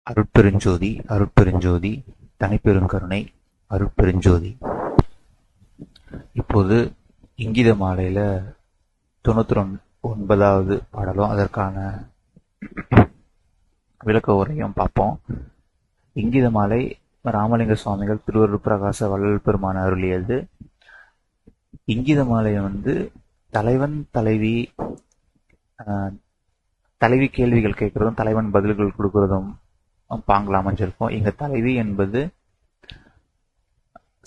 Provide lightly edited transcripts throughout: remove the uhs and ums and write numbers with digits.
அருட்பெருஞ்சோதி அருட்பெருஞ்சோதி தனிப்பெருங்கருணை அருட்பெருஞ்சோதி. இப்போது இங்கித மாலையில 99வது பாடலும் அதற்கான விளக்க உரையும் பார்ப்போம். இங்கித மாலை ராமலிங்க சுவாமிகள் திருவருட் பிரகாச வள்ளல் பெருமான் அருளியது. இங்கித மாலையை தலைவன் தலைவி தலைவி கேள்விகள் கேட்கறதும் தலைவன் பதில்கள் கொடுக்கறதும் பாங்கல அமைஞ்சிருக்கும். இங்க தலைவி என்பது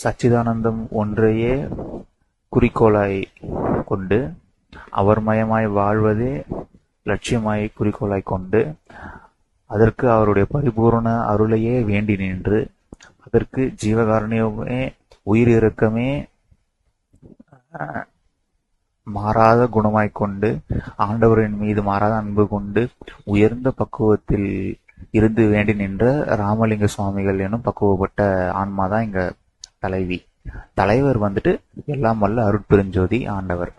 சச்சிதானந்தம் ஒன்றையே குறிக்கோளாய் கொண்டு அவர் மயமாய் வாழ்வதே லட்சியமாய் குறிக்கோளாய் கொண்டு அதற்கு அவருடைய பரிபூர்ண அருளையே வேண்டி நின்று அதற்கு ஜீவகாரணியமே உயிர் இறக்கமே மாறாத குணமாய்க் கொண்டு ஆண்டவரின் மீது மாறாத அன்பு கொண்டு உயர்ந்த பக்குவத்தில் இருந்து வேண்டி நின்ற ராமலிங்க சுவாமிகள் எனும் பக்குவப்பட்ட ஆன்மாதான் இங்க தலைவி. தலைவர் எல்லாம் வல்ல அருட்பெருஞ்சோதி ஆண்டவர்.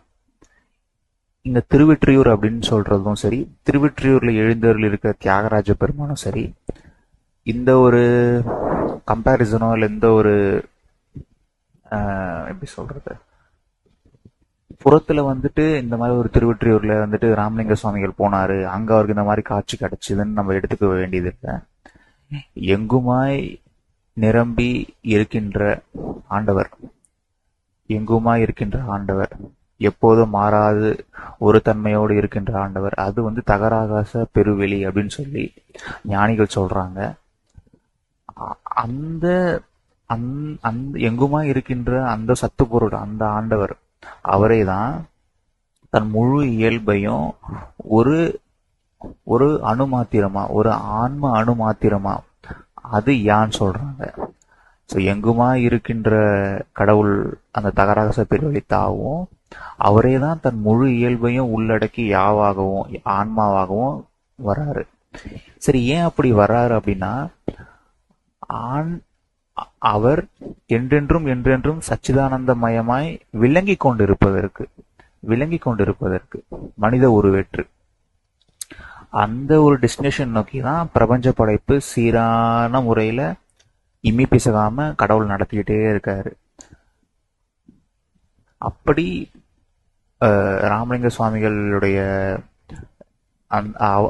இங்க திருவெற்றியூர் அப்படின்னு சொல்றதும் சரி, திருவெற்றியூர்ல எழுந்தவர்கள் இருக்க தியாகராஜ பெருமானும் சரி, இந்த ஒரு கம்பேரிசனோ இல்ல இந்த ஒரு எப்படி சொல்றது, புறத்துல இந்த மாதிரி ஒரு திருவெற்றியூர்ல ராமலிங்க சுவாமிகள் போனாரு, அங்க அவருக்கு இந்த மாதிரி காட்சி கிடைச்சதுன்னு நம்ம எடுத்துக்க வேண்டியது இல்லை. எங்குமாய் நிரம்பி இருக்கின்ற ஆண்டவர், எங்குமாய் இருக்கின்ற ஆண்டவர், எப்போதும் மாறாது ஒரு தன்மையோடு இருக்கின்ற ஆண்டவர், அது தகராகாச பெருவெளி அப்படின்னு சொல்லி ஞானிகள் சொல்றாங்க. அந்த எங்குமாய் இருக்கின்ற அந்த சத்து பொருள், அந்த ஆண்டவர், அவரே தான் தன் முழு இயல்பையும் ஒரு அணு மாத்திரமா, ஒரு ஆன்ம அணு மாத்திரமா அது யான்னு சொல்றாங்க. எங்குமா இருக்கின்ற கடவுள் அந்த தகராச பெருவெளி தாவும் அவரே தான் தன் முழு இயல்பையும் உள்ளடக்கி யாவாகவும் ஆன்மாவாகவும் வர்றாரு. சரி, ஏன் அப்படி வர்றாரு அப்படின்னா, அவர் என்றென்றும் சச்சிதானந்தமயமாய் விளங்கி கொண்டிருப்பதற்கு மனித உருவேற்று அந்த ஒரு டெஸ்டினேஷன் நோக்கி தான் பிரபஞ்ச படைப்பு சீரான முறையில இம்மி பிசகாம கடவுள் நடத்திக்கிட்டே இருக்காரு. அப்படி ராமலிங்க சுவாமிகளுடைய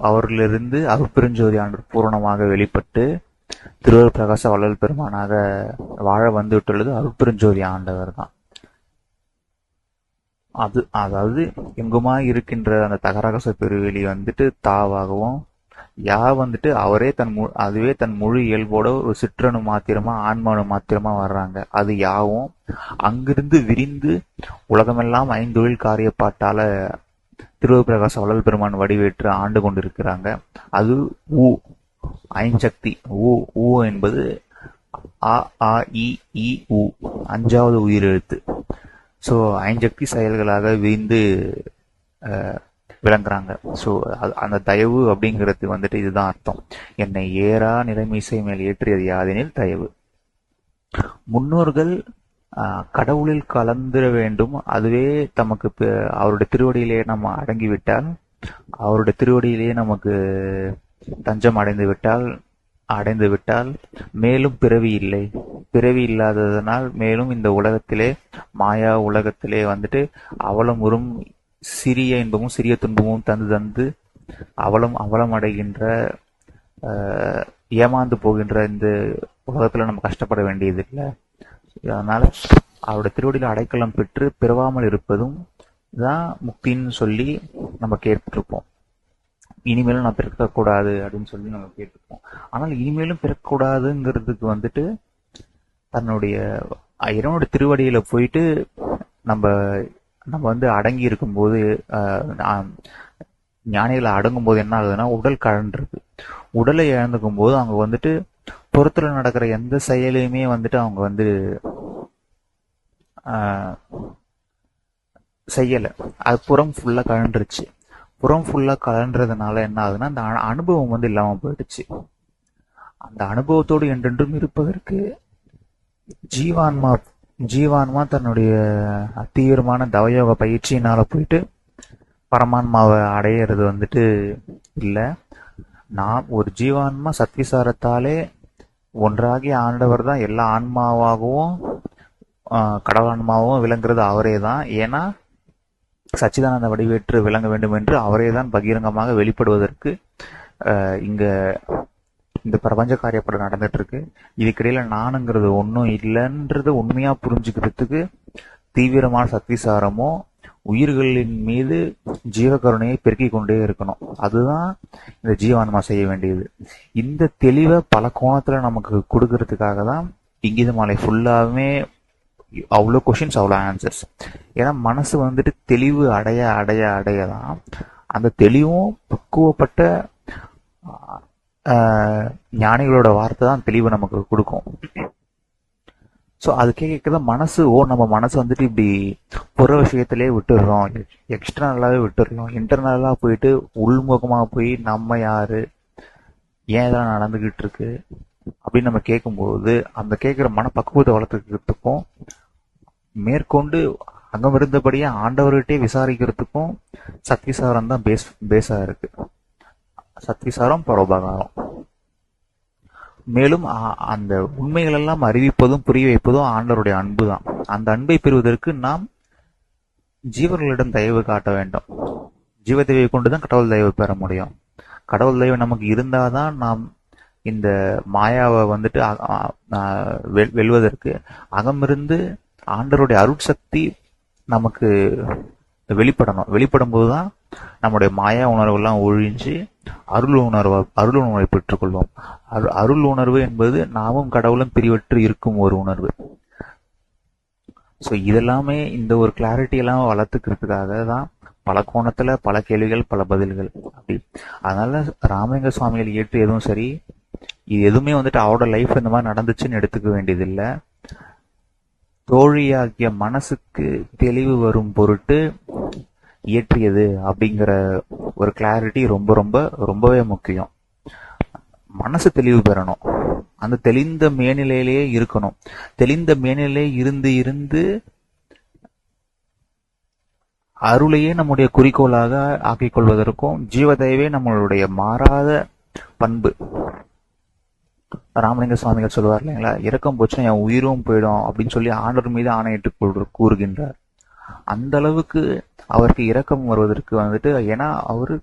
அவர்களிருந்து அருட்பெருஞ்சோதி ஆண்டவர் பூரணமாக வெளிப்பட்டு திருவருட் பிரகாச வள்ளல் பெருமானாக வாழ வந்துவிட்டுள்ளது அருட்பெருஞ்சோதி ஆண்டவர் தான். அதாவது எங்குமாய் இருக்கின்ற அந்த தகராகாச பெருவெளி தாவாகவும் யா அவரே அதுவே தன் முழு இயல்போட ஒரு சிற்றணு மாத்திரமா ஆன்மானு மாத்திரமா வர்றாங்க. அது யாவும் அங்கிருந்து விரிந்து உலகமெல்லாம் ஐந்தொழில் காரியப்பாட்டால திருவருட் பிரகாச வள்ளல் பெருமான் வடிவேற்று ஆண்டு கொண்டிருக்கிறாங்க. அது ஐஞ்சக்தி. ஊ என்பது அ ஆ இ ஈ உ, 5வது உயிரெழுத்து. ஸோ ஐஞ்சக்தி செயல்களாக விரிந்து விளங்குறாங்க. ஸோ அந்த தயவு அப்படிங்கிறது இதுதான் அர்த்தம். என்னை ஏறா நிலைமீசை மேல் ஏற்றியது யாதெனில் தயவு. முன்னோர்கள் கடவுளில் கலந்துட வேண்டும், அதுவே தமக்கு அவருடைய திருவடியிலேயே நம்ம அடங்கிவிட்டால், அவருடைய திருவடியிலேயே நமக்கு தஞ்சம் அடைந்து விட்டால் மேலும் பிறவி இல்லை. பிறவி இல்லாததனால் மேலும் இந்த உலகத்திலே மாயா உலகத்திலே அவலம் சிறிய இன்பமும் சிறிய துன்பமும் தந்து அவலம் அடைகின்ற ஏமாந்து போகின்ற இந்த உலகத்துல நம்ம கஷ்டப்பட வேண்டியது இல்லை. அதனால அவருடைய திருவடியில அடைக்கலம் பெற்று பிறவாமல் இருப்பதும் தான் முக்தின்னு சொல்லி நம்ம கேட்டுருப்போம். இனிமேலும் நான் பிறக்கக்கூடாது அப்படின்னு சொல்லி நம்ம கேட்டுருப்போம். ஆனால் இனிமேலும் பிறக்கக்கூடாதுங்கிறதுக்கு தன்னுடைய இறைவனுடைய திருவடியில போயிட்டு நம்ம அடங்கி இருக்கும்போது, ஞானிகளை அடங்கும் போது என்ன ஆகுதுன்னா, உடல் கழன்றது. உடலை இழந்துக்கும் போது அவங்க புறத்துல நடக்கிற எந்த செயலையுமே அவங்க செய்யல. அது புறம் ஃபுல்லா கழன்றுச்சு. புறம் ஃபுல்லா கலன்றதுனால என்ன ஆகுதுன்னா, அந்த அனுபவம் இல்லாம போயிடுச்சு. அந்த அனுபவத்தோடு என்றென்றும் இருப்பதற்கு ஜீவான்மா தன்னுடைய தீவிரமான தவயோக பயிற்சியினால போயிட்டு பரமான்மாவை அடையிறது இல்லை. நாம் ஒரு ஜீவான்மா சத்விசாரத்தாலே ஒன்றாகி ஆண்டவர் தான் எல்லா ஆன்மாவாகவும் கடவுளான்மாவும் விளங்குறது அவரே தான். ஏன்னா சச்சிதானந்த வடிவேற்று விளங்க வேண்டும் என்று அவரே தான் பகிரங்கமாக வெளிப்படுவதற்கு இங்க இந்த பிரபஞ்ச காரியப்படம் நடந்துட்டு இருக்கு. இதுக்கிடையில நானுங்கிறது ஒன்றும் இல்லைன்றது உண்மையா புரிஞ்சுக்கிறதுக்கு தீவிரமான சத்விசாரமோ உயிர்களின் மீது ஜீவகருணையை பெருக்கிக் கொண்டே இருக்கணும். அதுதான் இந்த ஜீவான்மா செய்ய வேண்டியது. இந்த தெளிவை பல கோணத்துல நமக்கு கொடுக்கறதுக்காக தான் இங்கீத மாலை ஃபுல்லாவே அவ்வளோ கொஷின்ஸ், அவ்வளோ ஆன்சர்ஸ். ஏன்னா மனசு வந்துட்டு தெளிவு அடைய அடைய அடையதான் அந்த தெளிவும் பக்குவப்பட்ட ஞானிகளோட வார்த்தை தான் தெளிவை நமக்கு கொடுக்கும். ஸோ அது கேட்கதான் மனசு நம்ம மனசு வந்துட்டு இப்படி புற விஷயத்திலே விட்டுடுறோம், எக்ஸ்டர்னலாகவே விட்டுடுறோம். இன்டர்னலாக போயிட்டு உள்முகமாக போய் நம்ம யாரு, ஏன் இதெல்லாம் நடந்துகிட்டு இருக்கு அப்படின்னு நம்ம கேட்கும்போது அந்த கேட்குற மனப்பக்குவத்தை வளர்த்துக்கிறதுக்கும் மேற்கொண்டு அங்கம் இருந்தபடியே ஆண்டவர்கிட்டே விசாரிக்கிறதுக்கும் சத்விசாரம் தான் பேஸா இருக்கு. சத்விசாரம் பரோபகாரம். மேலும் அந்த உண்மைகள் எல்லாம் அறிவிப்பதும் புரிய வைப்பதும் ஆண்டவருடைய அன்பு தான். அந்த அன்பை பெறுவதற்கு நாம் ஜீவர்களிடம் தயவு காட்ட வேண்டும். ஜீவ தயவை கொண்டுதான் கடவுள் தயவு பெற முடியும். கடவுள் தயவு நமக்கு இருந்தாதான் நாம் இந்த மாயாவை வந்துட்டு வெல்வதற்கு அகமிருந்து ஆண்டவருடைய அருட்சக்தி நமக்கு வெளிப்படும் போதுதான் நம்முடைய மாயா உணர்வு எல்லாம் ஒழிஞ்சு அருள் உணர்வை பெற்றுக்கொள்வோம். அருள் உணர்வு என்பது நாமும் கடவுளும் பிரிவற்று இருக்கும் ஒரு உணர்வு. ஸோ இதெல்லாமே இந்த ஒரு கிளாரிட்டி எல்லாம் வளர்த்துக்கிறதுக்காக தான் பல கோணத்துல பல கேள்விகள் பல பதில்கள் அப்படி. அதனால ராமலிங்க சுவாமிகள் இயற்று எதுவும் சரி, இது எதுவுமே வந்துட்டு அவரோட லைஃப் இந்த மாதிரி நடந்துச்சுன்னு எடுத்துக்க வேண்டியதில்லை. தோழியாகிய மனசுக்கு தெளிவு வரும் பொருட்டு இயற்றியது அப்படிங்கிற ஒரு கிளாரிட்டி ரொம்பவே முக்கியம். மனசு தெளிவு பெறணும், அந்த தெளிந்த மேனிலையிலேயே இருக்கணும். தெளிந்த மேனிலே இருந்து அருளையே நம்முடைய குறிக்கோளாக ஆக்கிக் கொள்வதற்கும் ஜீவதயவே நம்மளுடைய மாறாத பண்பு. ராமலிங்க சுவாமிகள் சொல்லுவார் இல்லைங்களா, இறக்கம் போச்சுன்னா என் உயிரும் போயிடும் அப்படின்னு சொல்லி ஆண்டவர் மீது ஆணையிட்டு கூறுகின்றார். அந்த அளவுக்கு அவருக்கு இரக்கம் வருவதற்கு வந்துட்டு, ஏன்னா அவரு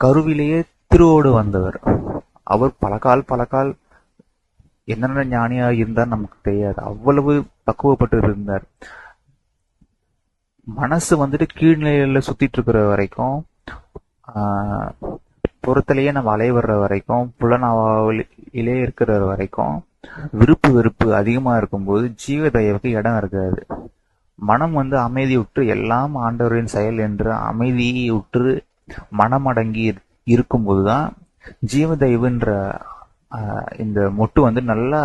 கருவிலேயே திருவோடு வந்தவர். அவர் பல கால் என்னென்ன ஞானியா இருந்தார் நமக்கு தெரியாது, அவ்வளவு பக்குவப்பட்டு இருந்தார். மனசு வந்துட்டு கீழ்நிலையில சுத்திட்டு இருக்கிற வரைக்கும், புறத்திலேயே நம்ம அலைவர்ற வரைக்கும், புலனாவிலே இருக்கிற வரைக்கும் விருப்பு வெறுப்பு அதிகமா இருக்கும்போது ஜீவதயவுக்கு இடம் இருக்காது. மனம் அமைதி உற்று எல்லாம் ஆண்டவரின் செயல் என்ற அமைதியை உற்று மனமடங்கி இருக்கும்போதுதான் ஜீவதயவுன்ற இந்த மொட்டு நல்லா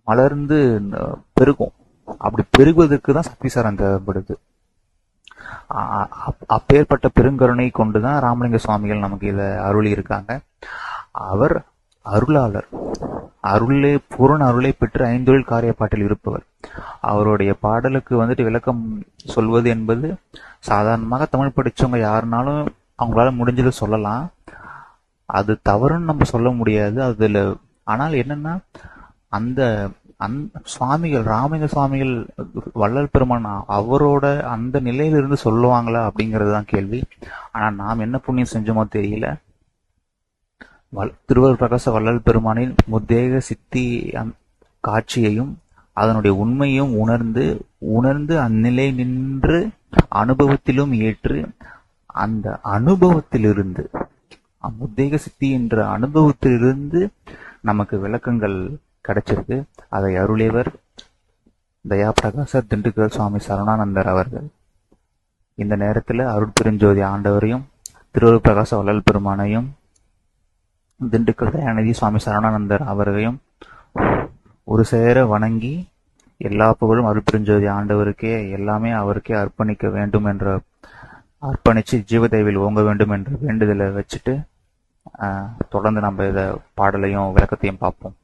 மலர்ந்து பெருகும். அப்படி பெருகுவதற்கு தான் சக்திசாரம் தேவைப்படுது. அப்பேற்பட்ட பெருங்கருணை கொண்டுதான் ராமலிங்க சுவாமிகள் நமக்கு இதை அருளி இருக்காங்க. அவர் அருளாளர், பூரண அருளை பெற்று ஐந்தொழில் காரியப்பாட்டில் இருப்பவர். அவருடைய பாடலுக்கு விளக்கம் சொல்வது என்பது சாதாரணமாக தமிழ் படிச்சவங்க யாருனாலும் அவங்களால முடிஞ்சதை சொல்லலாம். அது தவறுன்னு நம்ம சொல்ல முடியாது அதுல. ஆனால் என்னன்னா, அந்த சுவாமிகள் ராமலிங்க சுவாமிகள் வள்ளல் பெருமான் அவரோட அந்த நிலையிலிருந்து சொல்லுவாங்களா அப்படிங்கிறது தான் கேள்வி. ஆனா நாம் என்ன புண்ணியம் செஞ்சோமோ தெரியல, திருவள்ளுவர் பிரகாச வள்ளல் பெருமானின் முத்தேக சித்தி காட்சியையும் அதனுடைய உண்மையும் உணர்ந்து அந்நிலை நின்று அனுபவத்திலும் ஏற்று அந்த அனுபவத்திலிருந்து முத்தேக சித்தி என்ற அனுபவத்திலிருந்து நமக்கு விளக்கங்கள் கிடைச்சிருக்கு. அதை அருளியவர் தயா பிரகாசர் திண்டுக்கல் சுவாமி சரவணானந்தர் அவர்கள். இந்த நேரத்துல அருட்பெருஞ்சோதி ஆண்டவரையும் திருவள்ளுவர் பிரகாச வள்ளல் பெருமானையும் திண்டுக்கல் தயாநிதி சுவாமி சரவணானந்தர் அவர்களையும் ஒரு சேர வணங்கி எல்லா புகழும் அருட்பெருஞ்சோதி ஆண்டவருக்கே, எல்லாமே அவருக்கே அர்ப்பணிக்க வேண்டும் என்ற அர்ப்பணிச்சு ஜீவதேவில் ஓங்க வேண்டும் என்ற வேண்டுதலை வச்சுட்டு தொடர்ந்து நம்ம இத பாடலையும் விளக்கத்தையும் பார்ப்போம்.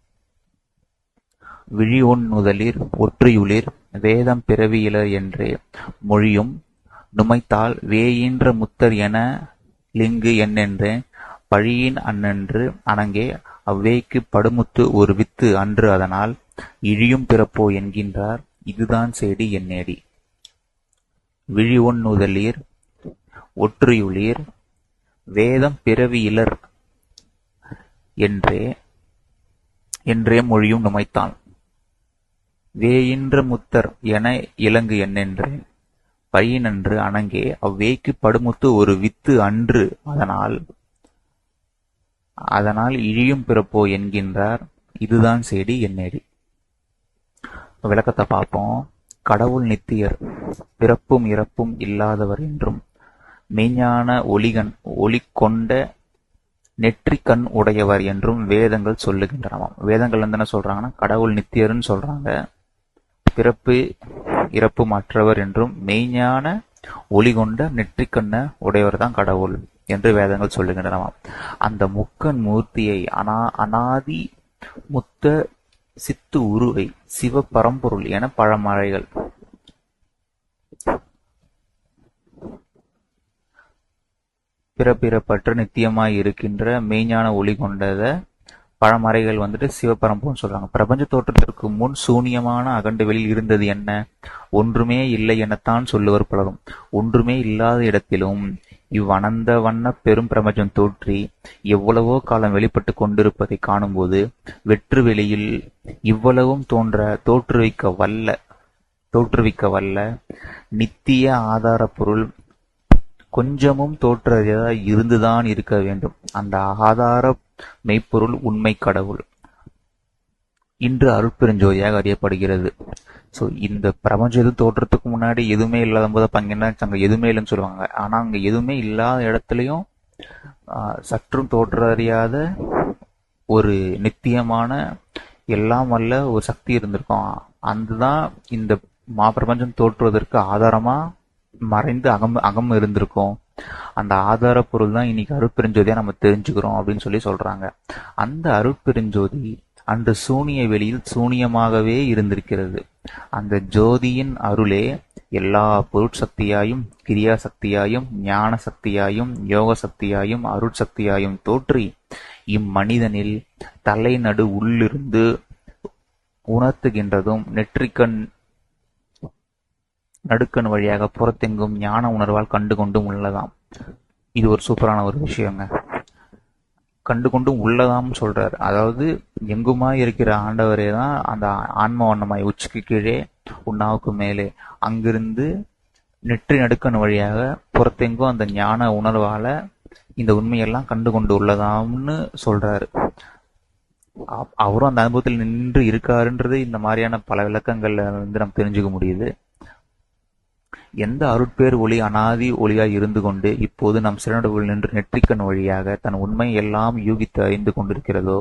விழி ஒன் நுதலிர் ஒற்றியுளிர் வேதம் பிறவியிலர் என்றே மொழியும் நுமைத்தால் வேயின்ற முத்தர் என லிங்கு என்னென்றே பழியின் அன்னன்று அணங்கே அவ்வேய்க்கு படுமுத்து ஒரு வித்து அன்று அதனால் இழியும் பிறப்போ என்கின்றார் இதுதான் சேடி என்னேடி. விழிஒன் நுதலீர் ஒற்றியுளீர் வேதம் பிறவி இலர் என்றே மொழியும் நுமைத்தான். வேயின்ற முத்தர் என இலங்கு என்னென்றேன் பழியினன்று அணங்கே அவ்வேய்க்கு படுமுத்து ஒரு வித்து அன்று அதனால் இழியும் பிறப்போ என்கின்றார் இதுதான் சேடி என்னேடி. விளக்கத்தை பார்ப்போம். கடவுள் நித்தியர், பிறப்பும் இறப்பும் இல்லாதவர் என்றும் மெய்ஞான ஒளி கொண்ட நெற்றிக்கண் உடையவர் என்றும் வேதங்கள் சொல்லுகின்றனவாம். வேதங்கள் என்ன சொல்றாங்கன்னா, கடவுள் நித்தியர்னு சொல்றாங்க, பிறப்பு இறப்பு மற்றவர் என்றும் மெய்ஞான ஒளி கொண்ட நெற்றிக்கண்ண உடையவர் தான் கடவுள் என்று வேதங்கள் சொல்லுகின்றனவாம். அந்த முக்கன் மூர்த்தியை அனாதி முத்த சித்து உருவை சிவ பரம்பொருள் என பழமறைகள் பிறப்பிறப்பற்ற நித்தியமாய் இருக்கின்ற மெய்ஞான ஒளி கொண்டத பழமறைகள் சிவபரம்பொருள்னு சொல்றாங்க. பிரபஞ்ச தோற்றத்திற்கு முன் சூனியமான அகண்ட வெளியில் இருந்தது என்ன? ஒன்றுமே இல்லை எனத்தான் சொல்லுவர் பலரும். ஒன்றுமே இல்லாத இடத்திலும் இவ்வனந்த வண்ண பெரும் பிரபஞ்சம் தோன்றி எவ்வளவோ காலம் வெளிப்பட்டு கொண்டிருப்பதை காணும்போது வெற்று வெளியில் இவ்வளவும் தோற்றுவிக்க வல்ல நித்திய ஆதார பொருள் கொஞ்சமும் தோற்றறியதாய் இருந்துதான் இருக்க வேண்டும். அந்த ஆதார மெய்ப்பொருள் உண்மை கடவுள் இன்று அருட்பெருஞ்சோதியாக அறியப்படுகிறது. ஸோ இந்த பிரபஞ்சம் தோற்றத்துக்கு முன்னாடி எதுவுமே இல்லாத போது அப்ப அங்க எதுவுமே இல்லைன்னு சொல்லுவாங்க. ஆனா அங்க எதுவுமே இல்லாத இடத்துலயும் சற்றும் தோற்றறியாத ஒரு நித்தியமான எல்லாம் வல்ல ஒரு சக்தி இருந்திருக்கும். அதுதான் இந்த மாப்பிரபஞ்சம் தோற்றுவதற்கு ஆதாரமா மறைந்து அகம் இருந்திருக்கும். அந்த ஆதார பொருள் தான் இன்னைக்கு அருட்பெருஞ்சோதியா நம்ம தெரிஞ்சுக்கிறோம் அப்படின்னு சொல்றாங்க. அந்த அருட்பெருஞ்சோதி அன்று சூனிய வெளியில் சூனியமாகவே இருந்திருக்கிறது. அந்த ஜோதியின் அருளே எல்லா பொருட்சக்தியாயும் கிரியா சக்தியாயும் ஞான சக்தியாயும் யோக சக்தியாயும் அருட்சக்தியாயும் தோற்றி இம்மனிதனில் தலைநடு உள்ளிருந்து உணர்த்துகின்றதும் நெற்றிக்கண் நடுக்கண் வழியாக புறத்தெங்கும் ஞான உணர்வால் கண்டு கொண்டும் உள்ளதாம். இது ஒரு சூப்பரான ஒரு விஷயங்க. கண்டு கொண்டும் உள்ளதாம் சொல்றாரு. அதாவது எங்குமாய் இருக்கிற ஆண்டவரே தான் அந்த ஆன்ம வண்ணமாய் உச்சிக்கு கீழே உண்ணாவுக்கு மேலே அங்கிருந்து நெற்றி நடுக்கண் வழியாக புறத்தெங்கும் அந்த ஞான உணர்வால இந்த உண்மையெல்லாம் கண்டு கொண்டு உள்ளதாம்னு சொல்றாரு. அவரும் அந்த அனுபவத்தில் நின்று இருக்காருன்றது இந்த மாதிரியான பல விளக்கங்கள்ல நம்ம தெரிஞ்சுக்க முடியுது. எந்த அருட்பேர் ஒளி அனாதி ஒளியாய் இருந்து கொண்டு இப்போது நம் சிறநடுவில் நின்று நெற்றிக்கண் வழியாக தன் உண்மை எல்லாம் யூகித்து அறிந்து கொண்டிருக்கிறதோ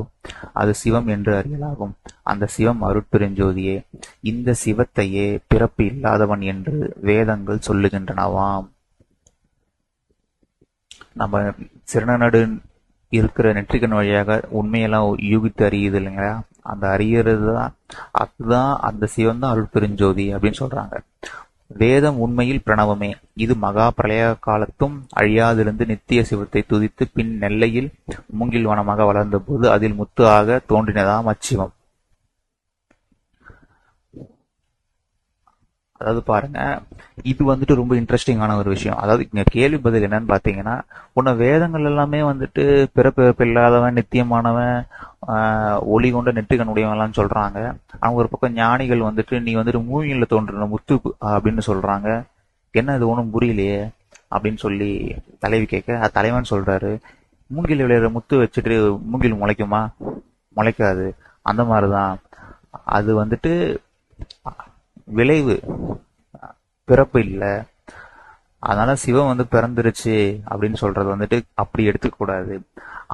அது சிவம் என்று அறியலாகும். அந்த சிவம் அருட்பெருஞ்சோதியே. இந்த சிவத்தையே பிறப்பு இல்லாதவன் என்று வேதங்கள் சொல்லுகின்றனவாம். நம்ம சிறநடு இருக்கிற நெற்றிக்கண் வழியாக உண்மையெல்லாம் யூகித்து அறியுது இல்லைங்களா? அந்த அறியறது தான், அதுதான் அந்த சிவம் தான் அருட்பெருஞ்சோதி அப்படின்னு சொல்றாங்க. வேதம் உண்மையில் பிரணவமே. இது மகா பிரளய காலத்தும் அழியாதிருந்து நித்திய சிவத்தை துதித்து பின் நெல்லையில் மூங்கில் வனமாக வளர்ந்த போது அதில் முத்து ஆக தோன்றினதாம் அச்சிவம். அதாவது பாருங்க, இது ரொம்ப இன்ட்ரெஸ்டிங்கான ஒரு விஷயம். அதாவது இங்க கேள்வி பதில் என்னன்னு பாத்தீங்கன்னா, வேதங்கள் எல்லாமே பிறப்பு இல்லாதவன் நித்தியமானவன் ஒளி கொண்ட நெற்றிக்கண் உடையவன்லாம் சொல்றாங்க. அவங்க ஒரு பக்கம் ஞானிகள் நீ மூங்கில தோன்றின முத்து அப்படின்னு சொல்றாங்க. என்ன இது ஒன்றும் புரியலையே அப்படின்னு சொல்லி தலைவி கேட்க தலைவன் சொல்றாரு, மூங்கில் விளையாடுற முத்து வச்சுட்டு மூங்கில் முளைக்குமா? முளைக்காது. அந்த மாதிரிதான் அது விளைவு, பிறப்பு இல்லை. அதனால சிவம் பிறந்துருச்சு அப்படின்னு சொல்றது அப்படி எடுத்துக்க கூடாது.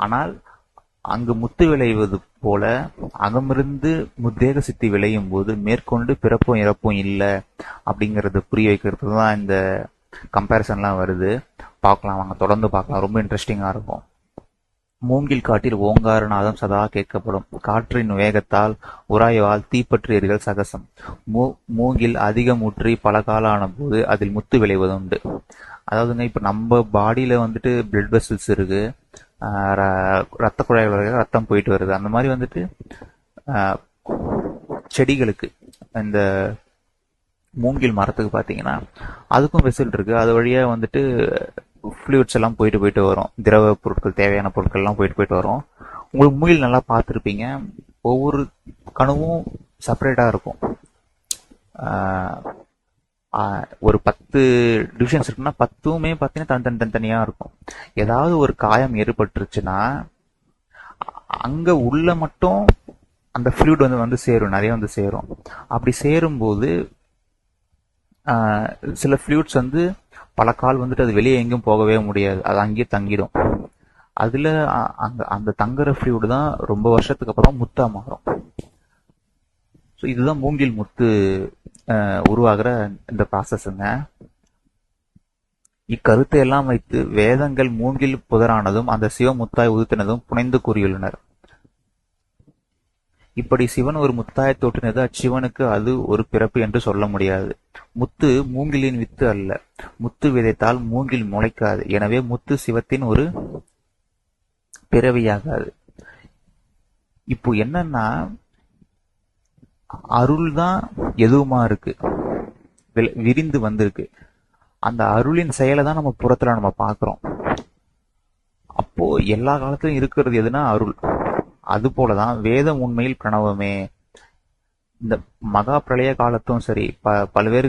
ஆனால் அங்கு முத்து விளைவது போல அகமிருந்து முத்தேக சித்தி விளையும் போது மேற்கொண்டு பிறப்பும் இறப்பும் இல்லை அப்படிங்கறது புரிய வைக்கிறது தான் இந்த கம்பேரிசன்லாம் வருது. பார்க்கலாம், வாங்க தொடர்ந்து பார்க்கலாம். ரொம்ப இன்ட்ரெஸ்டிங்கா இருக்கும். மூங்கில் காட்டில் ஓங்காரநாதம் சதா கேட்கப்படும். காற்றின் வேகத்தால் உராய்வால் தீப்பற்றி எரிதல் சகசம். மூங்கில் அதிகமுற்றி பல காலம் ஆன போது அதில் முத்து விளைவதுண்டு. அதாவதுங்க, இப்ப நம்ம பாடியில பிளட் வெசல்ஸ் இருக்கு. ரத்த குழாய்கள் வழியாக ரத்தம் போயிட்டு வருது. அந்த மாதிரி வந்துட்டு செடிகளுக்கு, இந்த மூங்கில் மரத்துக்கு பார்த்தீங்கன்னா அதுக்கும் வெசில் இருக்கு. அது வழியா வந்துட்டு ஃப்ளூயிட்ஸ் எல்லாம் போயிட்டு போயிட்டு வரும். திரவ பொருட்கள், தேவையான பொருட்கள் எல்லாம் போயிட்டு போயிட்டு வரும். உங்களுக்கு மூங்கில் நல்லா பார்த்துருப்பீங்க, ஒவ்வொரு கணுவும் செப்பரேட்டா இருக்கும். ஒரு 10 டிவிஷன்ஸ் இருக்குன்னா 10மே பார்த்தீங்கன்னா தனித்தனியா இருக்கும். ஏதாவது ஒரு காயம் ஏற்பட்டுருச்சுன்னா அங்க உள்ள மட்டும் அந்த ஃப்ளூயிட் வந்து சேரும், நிறைய வந்து சேரும். அப்படி சேரும்போது சில ஃப்ளூயிட்ஸ் வந்து பல கால் வந்துட்டு அது வெளியே எங்கேயும் போகவே முடியாது, அது அங்கேயே தங்கிடும். அதுல அந்த தங்குற ஃப்ளூயிட் தான் ரொம்ப வருஷத்துக்கு அப்புறம் முத்தா மாறும். ஸோ இதுதான் மூங்கில் முத்து உருவாகிற இந்த ப்ராசஸ்ங்க. இக்கருத்தை எல்லாம் வைத்து வேதங்கள் மூங்கில் புதரானதும் அந்த சிவமுத்தாய் உதித்தினதும் புனைந்து கூறியுள்ளனர். இப்படி சிவன் ஒரு முத்தாய் தோற்றினது அச்சிவனுக்கு அது ஒரு பிறப்பு என்று சொல்ல முடியாது. முத்து மூங்கிலின் வித்து அல்ல. முத்து விதைத்தால் மூங்கில் முளைக்காது. எனவே முத்து சிவத்தின் ஒரு பிறவியாகாது. இப்போ என்னன்னா, அருள் தான் எதுவுமா இருக்கு, விரிந்து வந்திருக்கு. அந்த அருளின் செயலை தான் நம்ம புறத்துல நம்ம பார்க்கிறோம். அப்போ எல்லா காலத்திலும் இருக்கிறது எதுனா அருள். அது போலதான் வேதம் உண்மையில் பிரணவமே. இந்த மகா பிரளய காலத்தும் சரி, பல்வேறு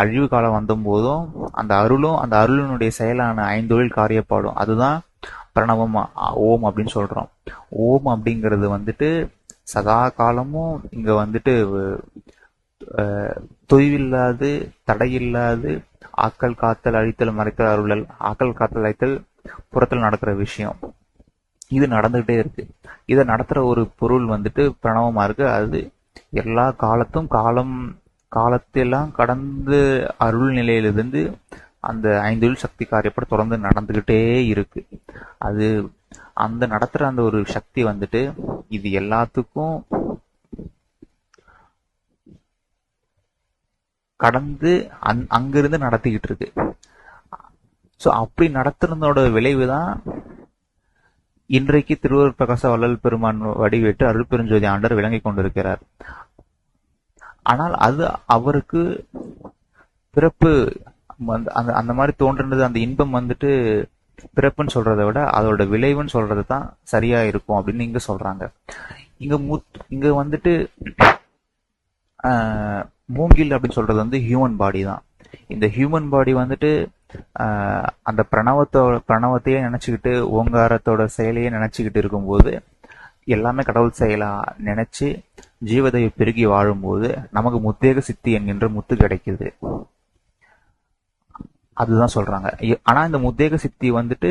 அழிவு காலம் வந்த போதும் அந்த அருளும், அந்த அருளினுடைய செயலான 5 தொழில் காரியப்பாடும், அதுதான் பிரணவம், ஓம் அப்படின்னு சொல்றோம். ஓம் அப்படிங்கிறது வந்துட்டு சதா காலமும் இங்க வந்துட்டு தொய்வில்லாது, தடையில்லாது, ஆக்கல் காத்தல் அழித்தல் மறைத்தல் அருளல், ஆக்கல் காத்தல் அழித்தல் புறத்தில் நடக்கிற விஷயம். இது நடந்துகிட்டே இருக்கு. இதை நடத்துற ஒரு பொருள் வந்துட்டு பிரணவமா இருக்கு. அது எல்லா காலத்தும் காலத்தெல்லாம் கடந்து அருள் நிலையிலிருந்து அந்த 5 சக்தி காரியப்பட தொடர்ந்து நடந்துகிட்டே இருக்கு. அது அந்த நடத்துற அந்த ஒரு சக்தி வந்துட்டு இது எல்லாத்துக்கும் கடந்து அங்கிருந்து நடத்திக்கிட்டு இருக்கு. ஸோ அப்படி நடத்துறதோட விளைவுதான் இன்றைக்கு திருவருட் பிரகாச வள்ளல் பெருமான் வடிவேட்டு அருள் பெருஞ்சோதி ஆண்டர் விளங்கி கொண்டிருக்கிறார். ஆனால் அது அவருக்கு பிறப்பு அந்த மாதிரி தோன்றுனது, அந்த இன்பம் வந்துட்டு பிறப்புன்னு சொல்றதை விட அதோட விளைவுன்னு சொல்றது தான் சரியா இருக்கும் அப்படின்னு இங்க சொல்றாங்க. இங்க வந்துட்டு மூங்கில் அப்படின்னு சொல்றது வந்து ஹியூமன் பாடி தான். இந்த ஹியூமன் பாடி வந்துட்டு அந்த பிரணவத்தையே நினைச்சுக்கிட்டு, ஓங்காரத்தோட செயலையே நினைச்சுக்கிட்டு இருக்கும்போது, எல்லாமே கடவுள் செயலா நினைச்சு ஜீவதையை பெருகி வாழும்போது நமக்கு முத்தேக சித்தி என்கின்ற முத்து கிடைக்குது. அதுதான் சொல்றாங்க. ஆனா இந்த முத்தேக சித்தி வந்துட்டு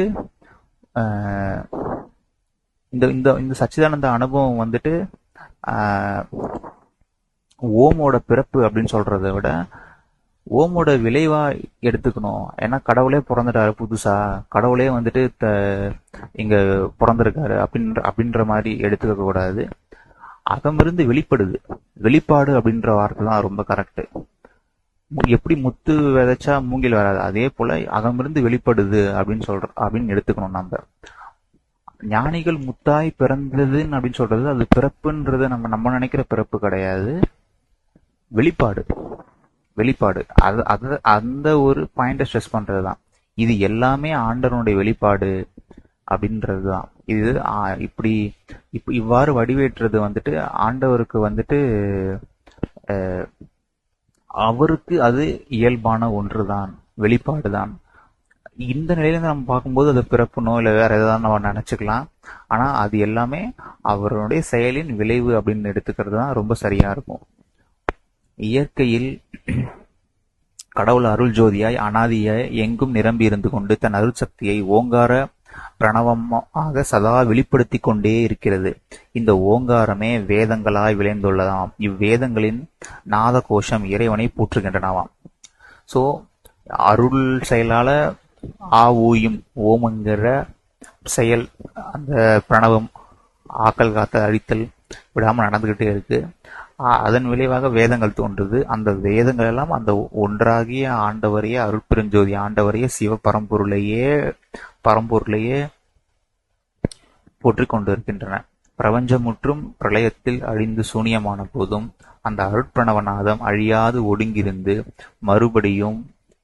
இந்த சச்சிதானந்த அனுபவம் வந்துட்டு ஓமோட பிறப்பு அப்படின்னு சொல்றதை விட ஓமோட விளைவா எடுத்துக்கணும். ஏன்னா கடவுளே பிறந்துட்டாரு புதுசா, கடவுளே வந்துட்டு இங்க பிறந்திருக்காரு அப்படின்ற மாதிரி எடுத்துக்க கூடாது. அகமிருந்து வெளிப்படுது, வெளிப்பாடு அப்படின்ற வார்த்தை தான் ரொம்ப கரெக்ட். எப்படி முத்து விதைச்சா மூங்கில் வராது, அதே போல அகமிருந்து வெளிப்படுது அப்படின்னு எடுத்துக்கணும். ஞானிகள் முத்தாய் பிறந்ததுன்னு அப்படின்னு சொல்றது அது பிறப்புன்றது நம்ம நினைக்கிற பிறப்பு கிடையாது, வெளிப்பாடு. அந்த ஒரு பாயிண்ட ஸ்ட்ரெஸ் பண்றதுதான். இது எல்லாமே ஆண்டவனுடைய வெளிப்பாடு அப்படின்றதுதான். இது இவ்வாறு வடிவேற்றது வந்துட்டு ஆண்டவருக்கு வந்துட்டு அவருக்கு அது இயல்பான ஒன்றுதான், வெளிப்பாடுதான். இந்த நிலையில நம்ம பார்க்கும்போது அது பிறப்புனோ இல்ல வேற ஏதாவது நம்ம நினைச்சுக்கலாம். ஆனா அது எல்லாமே அவருடைய செயலின் விளைவு அப்படின்னு எடுத்துக்கிறது தான் ரொம்ப சரியா இருக்கும். இயற்கையில் கடவுள் அருள் ஜோதியாய் அனாதியாய் எங்கும் நிரம்பி இருந்து கொண்டு தன் அருள் சக்தியை ஓங்கார பிரணவமாக சதா வெளிப்படுத்தி கொண்டே இருக்கிறது. இந்த ஓங்காரமே வேதங்களாய் விளைந்துள்ளதாம். இவ்வேதங்களின் நாத கோஷம் இறைவனை போற்றுகின்றனவாம். சோ அருள் செயலால ஊயும் ஓமுங்கிற செயல், அந்த பிரணவம் ஆக்கல் காத்தல் அழித்தல் விடாம நடந்துகிட்டே இருக்கு. அதன் விளைவாக வேதங்கள் தோன்றுது. அந்த வேதங்கள் எல்லாம் அந்த ஒன்றாகிய ஆண்டவரையே, அருட்பெருஞ்சோதி ஆண்டவரையே, சிவ பரம்பொருளையே போற்றிக் கொண்டிருக்கின்றன. பிரபஞ்சமுற்றும் பிரளயத்தில் அழிந்து சூனியமான போதும் அந்த அருட்பிரணவநாதம் அழியாது ஒடுங்கிருந்து மறுபடியும்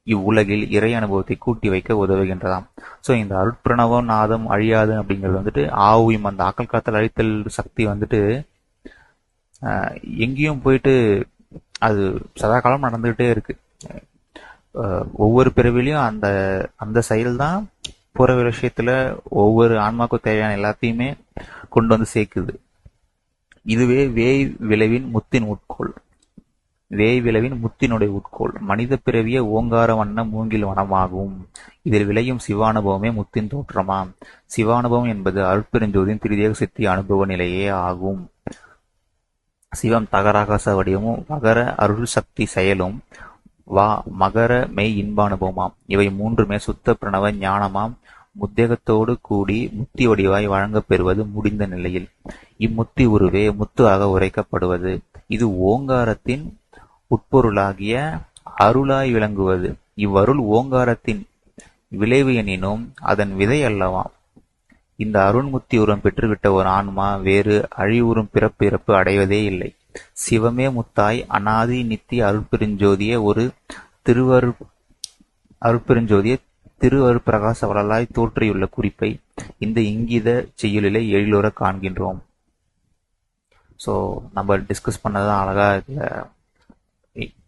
இவ்வுலகில் இறை அனுபவத்தை கூட்டி வைக்க உதவுகின்றதாம். ஸோ இந்த அருட்பிரணவ நாதம் அழியாது அப்படிங்கிறது வந்துட்டு ஆவும் அந்த ஆக்கல் காத்தல் அழித்தல் சக்தி வந்துட்டு எங்கேயும் போயிட்டு அது சதா காலம் நடந்துகிட்டே இருக்கு. ஒவ்வொரு பிறவிலையும் அந்த அந்த செயல் தான் புற விஷயத்துல ஒவ்வொரு ஆன்மாவுக்கும் தேவையான எல்லாத்தையுமே கொண்டு வந்து சேர்க்குது. இதுவே வேய் விளைவின் முத்தின் உட்கோள். வேய் விளைவின் முத்தினுடைய உட்கோள் மனித பிறவிய ஓங்கார வண்ண மூங்கில் வனமாகும். இதில் விளையும் சிவானுபவமே முத்தின் தோற்றமாம். சிவானுபவம் என்பது அருட்பெருஞ்சோதியின் திரிதேக சித்தி அனுபவ நிலையே ஆகும். சிவம் தகராகாச வடிவமும் வகர அருள் சக்தி செயலும் வா மகர மெய் இன்பானுபவமாம். இவை மூன்றுமே சுத்த பிரணவ ஞானமாம். முத்தேகத்தோடு கூடி முத்தி வடிவாய் வழங்கப் பெறுவது முடிந்த நிலையில் இம்முத்தி உருவே முத்து ஆக உரைக்கப்படுவது. இது ஓங்காரத்தின் உட்பொருளாகிய அருளாய் விளங்குவது. இவ்வருள் ஓங்காரத்தின் விளைவு எனினும் அதன் விதை அல்லவாம். இந்த அருண்முத்தி உருவம் பெற்றுவிட்ட ஒரு ஆன்மா வேறு அழிவுறும் பிறப்பு இறப்பு அடைவதே இல்லை. சிவமே முத்தாய் அனாதி நித்திய அருட்பெருஞ்சோதிய ஒரு அருட்பெருஞ்சோதிய திருவருட்பிரகாச வளலாய் தோற்றியுள்ள குறிப்பை இந்த இங்கீத செய்யுளிலே எழிலுற காண்கின்றோம். ஸோ நம்ம டிஸ்கஸ் பண்ணதான் அழகா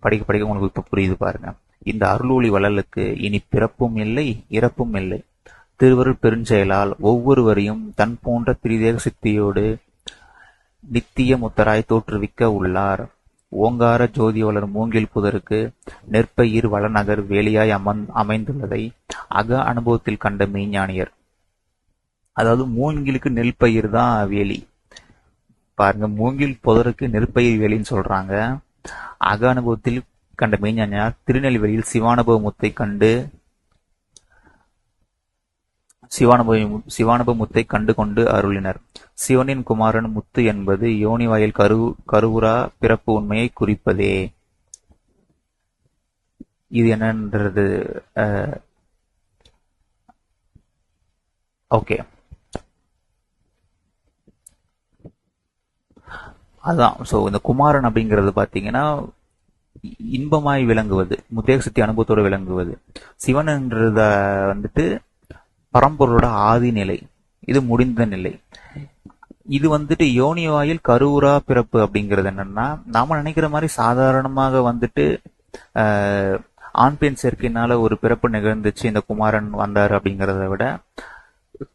படிக்க படிக்க உங்களுக்கு இப்ப புரியுது பாருங்க. இந்த அருளொளி வளலுக்கு இனி பிறப்பும் இல்லை இறப்பும் இல்லை. திருவருட் பெருஞ்செயலால் ஒவ்வொருவரையும் தன் போன்ற திரிதேக சித்தியோடு நித்திய முத்தராய் தோற்றுவிக்க உள்ளார். ஓங்கார ஜோதி வளர் மூங்கில் புதருக்கு நெற்பயிர் வளநகர் வேலியாய் அமைந்துள்ளதை அக அனுபவத்தில் கண்ட மெய்ஞானியர். அதாவது மூங்கிலுக்கு நெல் பயிர் தான் வேலி. பாருங்க, மூங்கில் புதருக்கு நெற்பயிர் வேலின்னு சொல்றாங்க. அக அனுபவத்தில் கண்ட மெய்ஞானியார் திருநெல்வேலியில் சிவானுபவ முத்தை கண்டு சிவானுபவ முத்தை கண்டு கொண்டு அருளினர். சிவனின் குமாரன் முத்து என்பது யோனி வாயில் கருவுரா பிறப்பு உண்மையை குறிப்பதே. இது என்னன்றது ஓகே, அதான். ஸோ இந்த குமாரன் அப்படிங்கிறது பார்த்தீங்கன்னா இன்பமாய் விளங்குவது, முத்தேக சக்தி அனுபவத்தோடு விளங்குவது. சிவன்ன்றத வந்துட்டு பரம்பொருளோட ஆதி நிலை, இது முடிந்த நிலை. இது வந்துட்டு யோனி வாயில் கருவுரா பிறப்பு அப்படிங்கிறது என்னன்னா, நாம நினைக்கிற மாதிரி சாதாரணமாக வந்துட்டு ஆண் பெண் சேர்க்கையினால ஒரு பிறப்பு நிகழ்ந்துச்சு, இந்த குமாரன் வந்தாரு அப்படிங்கிறத விட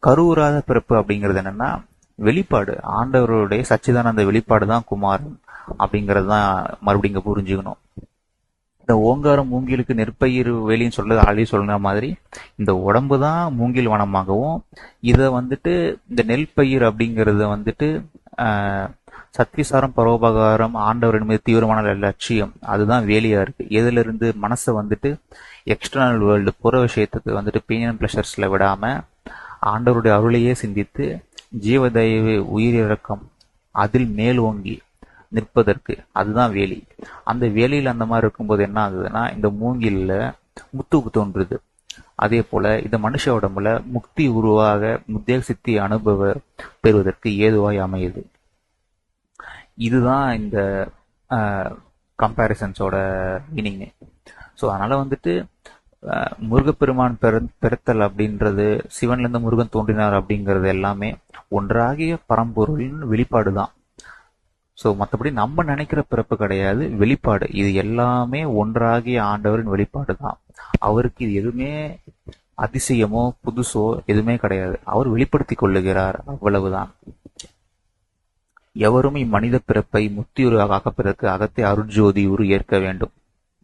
கருவுராத பிறப்பு அப்படிங்கிறது என்னன்னா வெளிப்பாடு, ஆண்டவருடைய சச்சிதானந்த வெளிப்பாடு தான் குமாரன் அப்படிங்கிறது தான் மறுபடியும் இங்க புரிஞ்சுக்கணும். இந்த ஓங்காரம் மூங்கிலுக்கு நெற்பயிர் வேலின்னு சொல்றது ஆல்ரெடி சொல்ற மாதிரி இந்த உடம்பு தான் மூங்கில் வனமாகவும், இதை வந்துட்டு இந்த நெல் பயிர் அப்படிங்கறத வந்துட்டு சத்விசாரம் பரோபகாரம் ஆண்டவரின் மீது தீவிரமான லட்சியம், அதுதான் வேலியா இருக்கு. எதுல இருந்து மனசை வந்துட்டு எக்ஸ்டர்னல் வேர்ல்டு புற விஷயத்துக்கு வந்துட்டு பெயின் அண்ட் பிளஷர்ஸ்ல விடாம ஆண்டவருடைய அருளையே சிந்தித்து ஜீவதயவு உயிரிறக்கம் அதில் மேல் ஓங்கி நிற்பதற்கு அதுதான் வேலி. அந்த வேலியில் அந்த மாதிரி இருக்கும்போது என்ன ஆகுதுன்னா, இந்த மூங்கில்ல முத்து தோன்றுது. அதே போல இந்த மனுஷ உடம்புல முக்தி உருவாக முத்தேக சித்தி அனுபவ பெறுவதற்கு ஏதுவாய் அமையுது. இதுதான் இந்த கம்பேரிசன்ஸோட மீனிங். ஸோ அதனால வந்துட்டு முருகப்பெருமான் பிறத்தல் அப்படின்றது, சிவன்ல இருந்து முருகன் தோன்றினார் அப்படிங்கிறது எல்லாமே ஒன்றாகிய பரம்பொருளின் வெளிப்பாடு தான். ஸோ மற்றபடி நம்ம நினைக்கிற பிறப்பு கிடையாது, வெளிப்பாடு. இது எல்லாமே ஒன்றாகிய ஆண்டவரின் வெளிப்பாடு தான். அவருக்கு இது எதுவுமே அதிசயமோ புதுசோ எதுவுமே கிடையாது. அவர் வெளிப்படுத்தி கொள்ளுகிறார், அவ்வளவுதான். எவரும் இம்மனித பிறப்பை முத்தியுரு ஆக்கப்பதற்கு அகத்தை அருட்ஜோதி உரு ஏற்க வேண்டும்.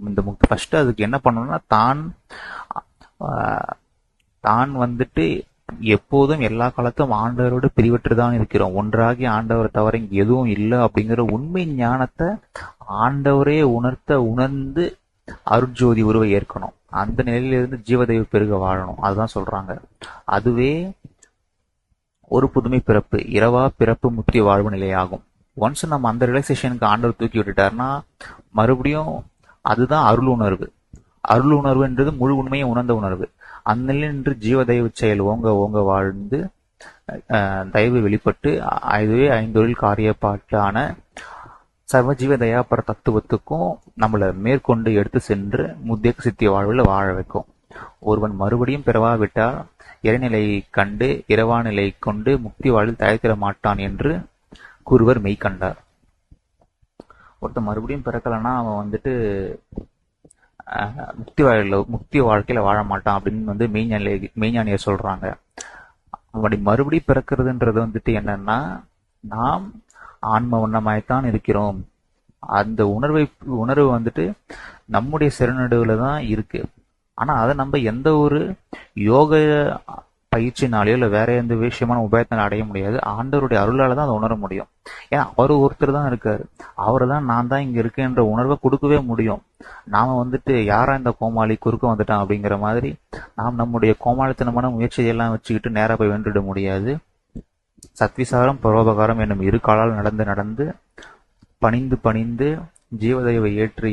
இந்த ஃபர்ஸ்ட் அதுக்கு என்ன பண்ணணும்னா, தான் வந்துட்டு எப்போதும் எல்லா காலத்தும் ஆண்டவரோடு பிரிவற்றுதான் இருக்கிறோம், ஒன்றாகி ஆண்டவரை தவிர இங்க எதுவும் இல்லை அப்படிங்கிற உண்மை ஞானத்தை ஆண்டவரே உணர்ந்து அருட்ஜோதி உருவை ஏற்கணும். அந்த நிலையிலிருந்து ஜீவதெய்வ பெருக வாழணும். அதுதான் சொல்றாங்க. அதுவே ஒரு புதுமை பிறப்பு, இரவா பிறப்பு முத்தி வாழ்வு நிலையாகும். ஒன்ஸ் நம்ம அந்த ரிலாக்ஸேஷனுக்கு ஆண்டவர் தூக்கி விட்டுட்டாருன்னா மறுபடியும் அதுதான் அருள் உணர்வு. அருள் உணர்வுன்றது முழு உண்மையை உணர்ந்த உணர்வு. அந்த நிலையில் நின்று ஜீவதெய்வ செயல் ஓங்க ஓங்க வாழ்ந்து தயவு வெளிப்பட்டு அதுவே ஐந்தொழில் காரியப்பாட்டான சர்வஜீவ தயாபர தத்துவத்துக்கும் நம்மளை மேற்கொண்டு எடுத்து சென்று முத்தியக சித்திய வாழ்வில் வாழ வைக்கும். ஒருவன் மறுபடியும் பிறவாவிட்டால் இறைநிலை கண்டு இரவா நிலை கொண்டு முக்தி வாழ்வில் தயாரித்திட மாட்டான் என்று கூறுவர் மெய்கண்டார். ஒருத்தன் மறுபடியும் பிறக்கலன்னா அவன் வந்துட்டு முக்தி வாழ்க்கையில வாழ மாட்டான் அப்படின்னு மெய்ஞானியர் சொல்றாங்க. அப்படி மறுபடியும் பிறக்கிறதுன்றது வந்துட்டு என்னன்னா, நாம் ஆன்ம வண்ணமாய்த்தான் இருக்கிறோம். அந்த உணர்வு வந்துட்டு நம்முடைய சிறநடுவுல தான் இருக்கு. ஆனா அதை நம்ம எந்த ஒரு யோக பயிற்சினாலேயோ இல்லை வேற எந்த விஷயமான உபாயத்தினால அடைய முடியாது. ஆண்டவருடைய அருளால தான் அதை உணர முடியும். ஏன்னா அவர் ஒருத்தர் தான் இருக்காரு. அவரை தான் நான் தான் இங்க இருக்கேன்ற உணர்வை கொடுக்கவே முடியும். நாம வந்துட்டு யாரா இந்த கோமாளி குறுக்க வந்துட்டான் அப்படிங்கிற மாதிரி நாம் நம்முடைய கோமாளித்தனமான முயற்சியெல்லாம் வச்சுக்கிட்டு நேரா போய் வென்றுட முடியாது. சத்விசாரம் பரோபகாரம் என்னும் இரு காலால் நடந்து பணிந்து ஜீவதயவை ஏற்று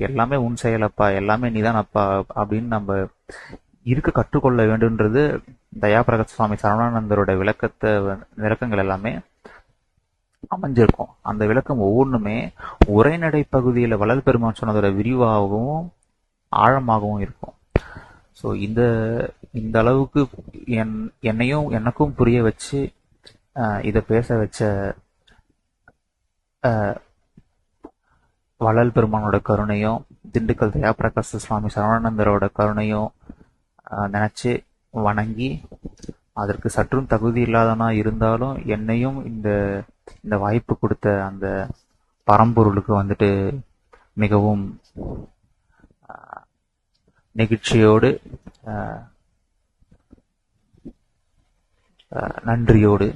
எல்லாமே உன் செயலப்பா, எல்லாமே நீதான் அப்பா அப்படின்னு நம்ம இருக்க கற்றுக்கொள்ள வேண்டும்ன்றது தயாபிரகாஷ் சுவாமி சரவணானந்தரோட விளக்கங்கள் எல்லாமே அமைஞ்சிருக்கும். அந்த விளக்கம் ஒவ்வொன்றுமே உரைநடை பகுதியில வள்ளல் பெருமான் சொன்னதோட விரிவாகவும் ஆழமாகவும் இருக்கும். ஸோ இந்த அளவுக்கு எனக்கும் புரிய வச்சு இதை பேச வச்ச வள்ளல் பெருமானோட கருணையும் திண்டுக்கல் தயாபிரகாஷ் சுவாமி சரவணானந்தரோட கருணையும் நினைச்சு வணங்கி, அதற்கு சற்றும் தகுதி இல்லாதனா இருந்தாலும் என்னையும் இந்த வாய்ப்பு கொடுத்த அந்த பரம்பொருளுக்கு வந்துட்டு மிகவும் நெகிழ்ச்சியோடு நன்றியோடு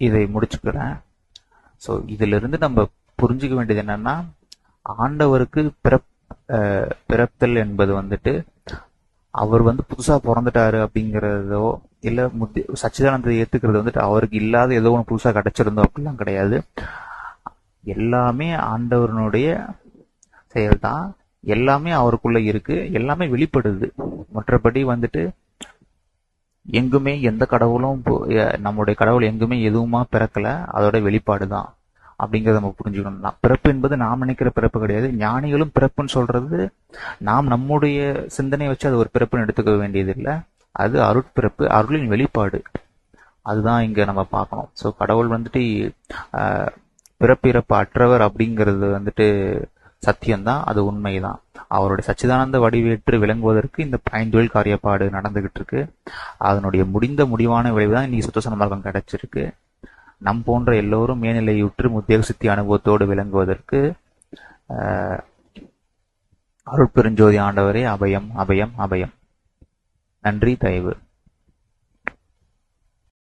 இதை முடிச்சுக்கிறேன். ஸோ இதுல இருந்து நம்ம புரிஞ்சுக்க வேண்டியது என்னன்னா, ஆண்டவருக்கு பிறத்தல் என்பது வந்துட்டு அவர் புதுசா பிறந்துட்டாரு அப்படிங்கிறதோ இல்ல சச்சிதானந்தத்தை ஏத்துக்கிறது வந்துட்டு அவருக்கு இல்லாத ஏதோ ஒன்று புதுசா கிடைச்சிருந்தோம் அப்படிலாம் கிடையாது. எல்லாமே ஆண்டவரனுடைய செயல்தான். எல்லாமே அவருக்குள்ள இருக்கு, எல்லாமே வெளிப்படுது. மற்றபடி வந்துட்டு எங்குமே எந்த கடவுளும் நம்முடைய கடவுள் எங்குமே எதுவுமா பிறக்கல, அதோட வெளிப்பாடு தான் அப்படிங்கறத நம்ம புரிஞ்சுக்கணும். பிறப்பு என்பது நாம் நினைக்கிற பிறப்பு கிடையாது. ஞானிகளும் பிறப்புன்னு சொல்றது நாம் நம்முடைய சிந்தனையை வச்சு அது ஒரு பிறப்புன்னு எடுத்துக்க வேண்டியது இல்லை. அது அருட்பிறப்பு, அருளின் வெளிப்பாடு. அதுதான் இங்க நம்ம பார்க்கணும். ஸோ கடவுள் வந்துட்டு பிறப்பிறப்பு அற்றவர் அப்படிங்கிறது வந்துட்டு சத்தியம்தான், அது உண்மைதான். அவருடைய சச்சிதானந்த வடிவேற்று விளங்குவதற்கு இந்த ஐந்தொழில் காரியப்பாடு நடந்துகிட்டு இருக்கு. அதனுடைய முடிவான விளைவுதான் இன்னைக்கு சுத்தசன மார்க்கம் கிடைச்சிருக்கு. நம் போன்ற எல்லோரும் மேல்நிலையுற்று முத்தியக சித்தி அனுபவத்தோடு விளங்குவதற்கு அருட்பெருஞ்சோதி ஆண்டவரே அபயம் அபயம் அபயம். நன்றி, தயவு.